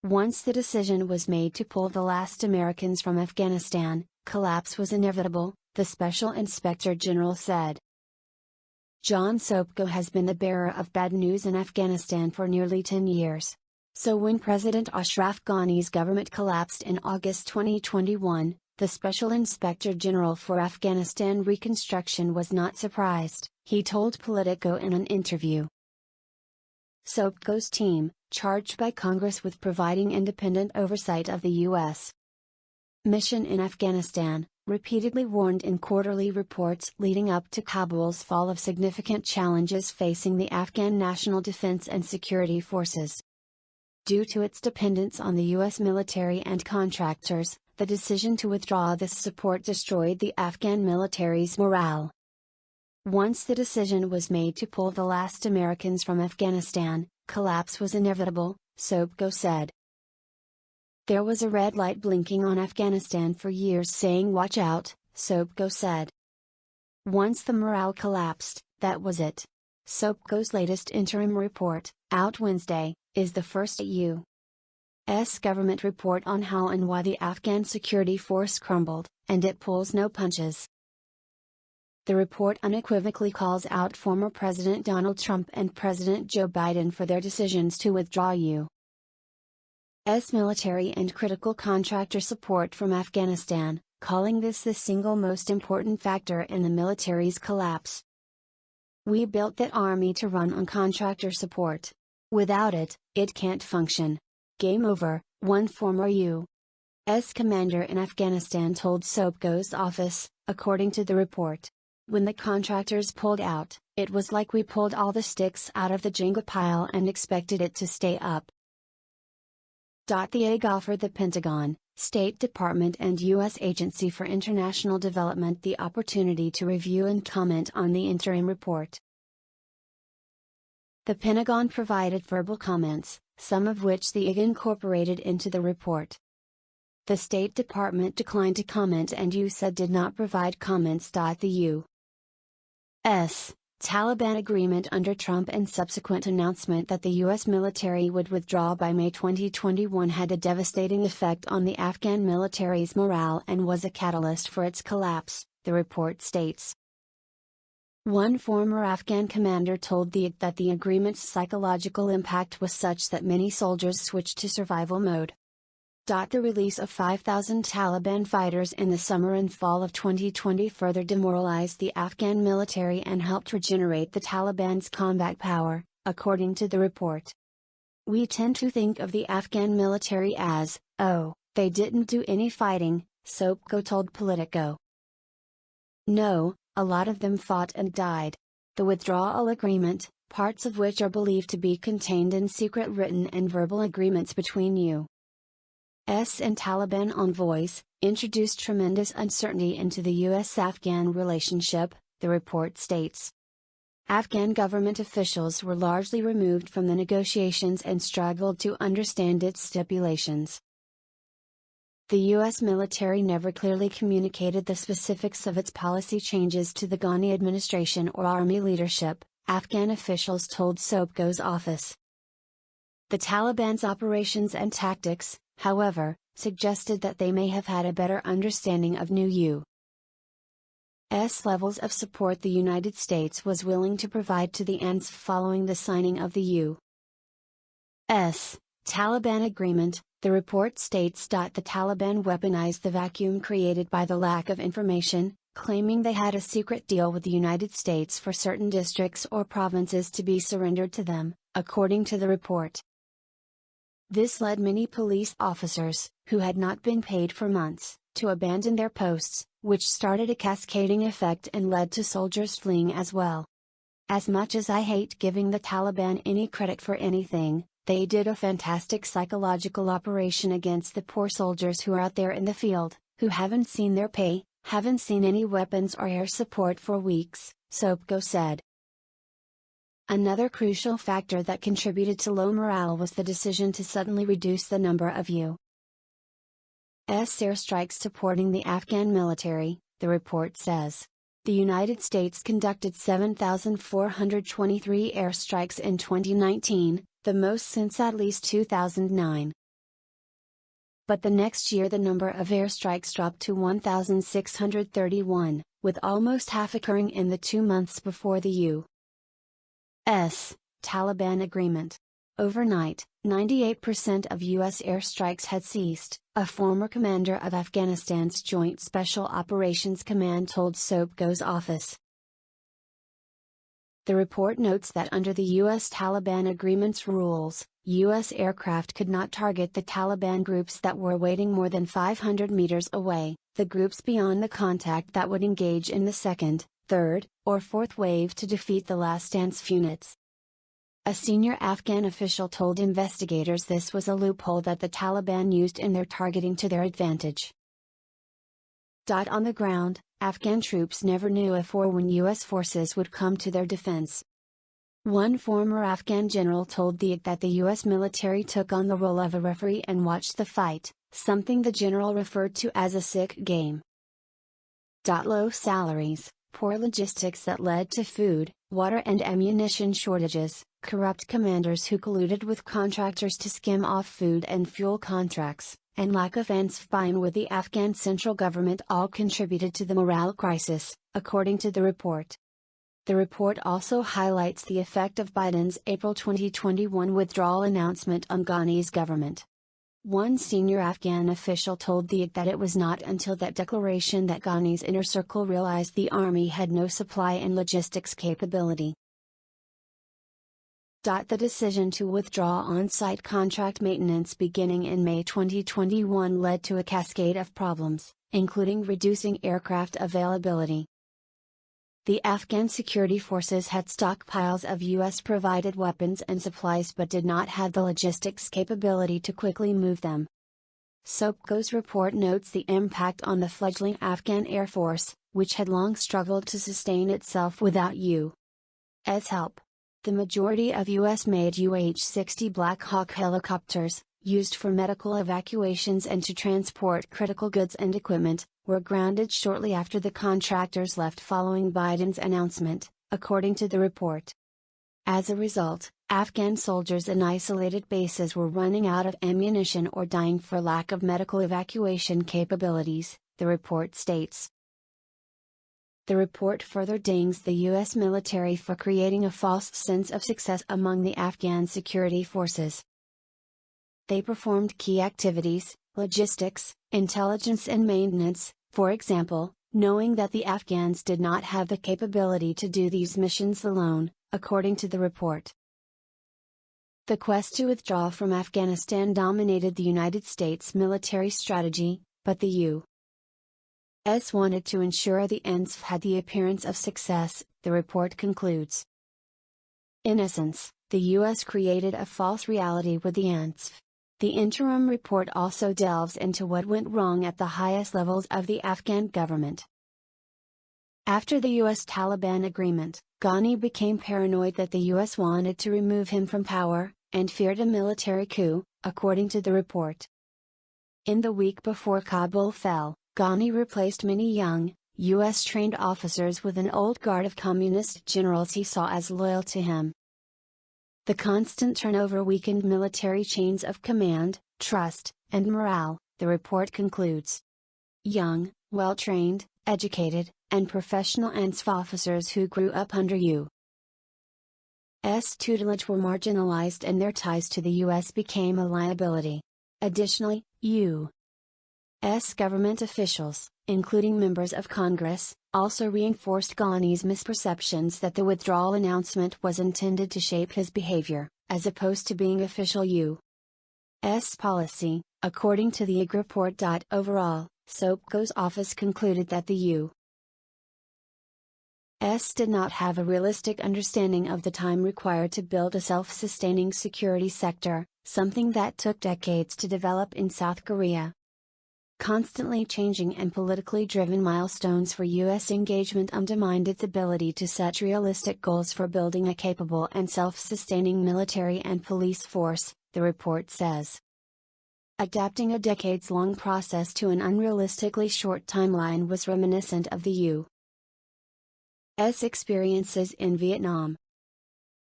Once the decision was made to pull the last Americans from Afghanistan, collapse was inevitable, the Special Inspector General said. John Sopko has been the bearer of bad news in Afghanistan for nearly 10 years. So when President Ashraf Ghani's government collapsed in August 2021, the Special Inspector General for Afghanistan Reconstruction was not surprised, he told Politico in an interview. Sopko's team, charged by Congress with providing independent oversight of the U.S. mission in Afghanistan, repeatedly warned in quarterly reports leading up to Kabul's fall of significant challenges facing the Afghan National Defense and Security Forces. Due to its dependence on the U.S. military and contractors, the decision to withdraw this support destroyed the Afghan military's morale. Once the decision was made to pull the last Americans from Afghanistan, collapse was inevitable, Sopko said. There was a red light blinking on Afghanistan for years saying watch out, Sopko said. Once the morale collapsed, that was it. Sopko's latest interim report, out Wednesday, is the first U.S. government report on how and why the Afghan security force crumbled, and it pulls no punches. The report unequivocally calls out former President Donald Trump and President Joe Biden for their decisions to withdraw U.S. military and critical contractor support from Afghanistan, calling this the single most important factor in the military's collapse. We built that army to run on contractor support. Without it, it can't function. Game over, one former U.S. commander in Afghanistan told Sopko's office, according to the report. When the contractors pulled out, it was like we pulled all the sticks out of the Jenga pile and expected it to stay up. The AG offered the Pentagon, State Department and U.S. Agency for International Development the opportunity to review and comment on the interim report. The Pentagon provided verbal comments, some of which the AG incorporated into the report. The State Department declined to comment and USAID did not provide comments. The U.S. Taliban agreement under Trump and subsequent announcement that the U.S. military would withdraw by May 2021 had a devastating effect on the Afghan military's morale and was a catalyst for its collapse, the report states. One former Afghan commander told the AG that the agreement's psychological impact was such that many soldiers switched to survival mode. The release of 5,000 Taliban fighters in the summer and fall of 2020 further demoralized the Afghan military and helped regenerate the Taliban's combat power, according to the report. We tend to think of the Afghan military as, oh, they didn't do any fighting, Sopko told Politico. No, a lot of them fought and died. The withdrawal agreement, parts of which are believed to be contained in secret written and verbal agreements between U.S. and Taliban envoys, introduced tremendous uncertainty into the U.S.-Afghan relationship, the report states. Afghan government officials were largely removed from the negotiations and struggled to understand its stipulations. The U.S. military never clearly communicated the specifics of its policy changes to the Ghani administration or army leadership, Afghan officials told Sopko's office. The Taliban's operations and tactics, however, suggested that they may have had a better understanding of new U.S. levels of support the United States was willing to provide to the ANSF following the signing of the U.S. Taliban agreement, the report states. The Taliban weaponized the vacuum created by the lack of information, claiming they had a secret deal with the United States for certain districts or provinces to be surrendered to them, according to the report. This led many police officers, who had not been paid for months, to abandon their posts, which started a cascading effect and led to soldiers fleeing as well. As much as I hate giving the Taliban any credit for anything, they did a fantastic psychological operation against the poor soldiers who are out there in the field, who haven't seen their pay, haven't seen any weapons or air support for weeks, Sopko said. Another crucial factor that contributed to low morale was the decision to suddenly reduce the number of U.S. airstrikes supporting the Afghan military, the report says. The United States conducted 7,423 airstrikes in 2019, the most since at least 2009. but the next year the number of airstrikes dropped to 1,631, with almost half occurring in the 2 months before the U.S. Taliban agreement. Overnight, 98% of U.S. airstrikes had ceased, a former commander of Afghanistan's Joint Special Operations Command told SOPCO's office. The report notes that under the U.S. Taliban agreement's rules, U.S. aircraft could not target the Taliban groups that were waiting more than 500 meters away, the groups beyond the contact that would engage in the second, third, or fourth wave to defeat the last-dance units. A senior Afghan official told investigators this was a loophole that the Taliban used in their targeting to their advantage. On the ground, Afghan troops never knew if or when U.S. forces would come to their defense. One former Afghan general told the IT that the U.S. military took on the role of a referee and watched the fight, something the general referred to as a sick game. Low salaries, poor logistics that led to food, water and ammunition shortages, corrupt commanders who colluded with contractors to skim off food and fuel contracts, and lack of buy-in with the Afghan central government all contributed to the morale crisis, according to the report. The report also highlights the effect of Biden's April 2021 withdrawal announcement on Ghani's government. One senior Afghan official told the IT that it was not until that declaration that Ghani's inner circle realized the army had no supply and logistics capability. The decision to withdraw on-site contract maintenance beginning in May 2021 led to a cascade of problems, including reducing aircraft availability. The Afghan security forces had stockpiles of U.S.-provided weapons and supplies but did not have the logistics capability to quickly move them. SOPCO's report notes the impact on the fledgling Afghan Air Force, which had long struggled to sustain itself without U.S. help. The majority of U.S.-made UH-60 Black Hawk helicopters, used for medical evacuations and to transport critical goods and equipment, were grounded shortly after the contractors left following Biden's announcement, according to the report. As a result, Afghan soldiers in isolated bases were running out of ammunition or dying for lack of medical evacuation capabilities, the report states. The report further dings the U.S. military for creating a false sense of success among the Afghan security forces. They performed key activities, logistics, intelligence and maintenance, for example, knowing that the Afghans did not have the capability to do these missions alone, according to the report. The quest to withdraw from Afghanistan dominated the United States military strategy, but the U.S. wanted to ensure the ANZF had the appearance of success, the report concludes. In essence, the U.S. created a false reality with the ANZF. The interim report also delves into what went wrong at the highest levels of the Afghan government. After the U.S. Taliban agreement, Ghani became paranoid that the U.S. wanted to remove him from power, and feared a military coup, according to the report. In the week before Kabul fell, Ghani replaced many young, U.S.-trained officers with an old guard of communist generals he saw as loyal to him. The constant turnover weakened military chains of command, trust, and morale, the report concludes. Young, well-trained, educated, and professional ANZF officers who grew up under U.S. tutelage were marginalized and their ties to the U.S. became a liability. Additionally, U.S. government officials, including members of Congress, also reinforced Ghani's misperceptions that the withdrawal announcement was intended to shape his behavior, as opposed to being official U.S. policy, according to the IG report. Overall, SOPCO's office concluded that the U.S. did not have a realistic understanding of the time required to build a self-sustaining security sector, something that took decades to develop in South Korea. Constantly changing and politically driven milestones for U.S. engagement undermined its ability to set realistic goals for building a capable and self-sustaining military and police force, the report says. Adapting a decades-long process to an unrealistically short timeline was reminiscent of the U.S. experiences in Vietnam,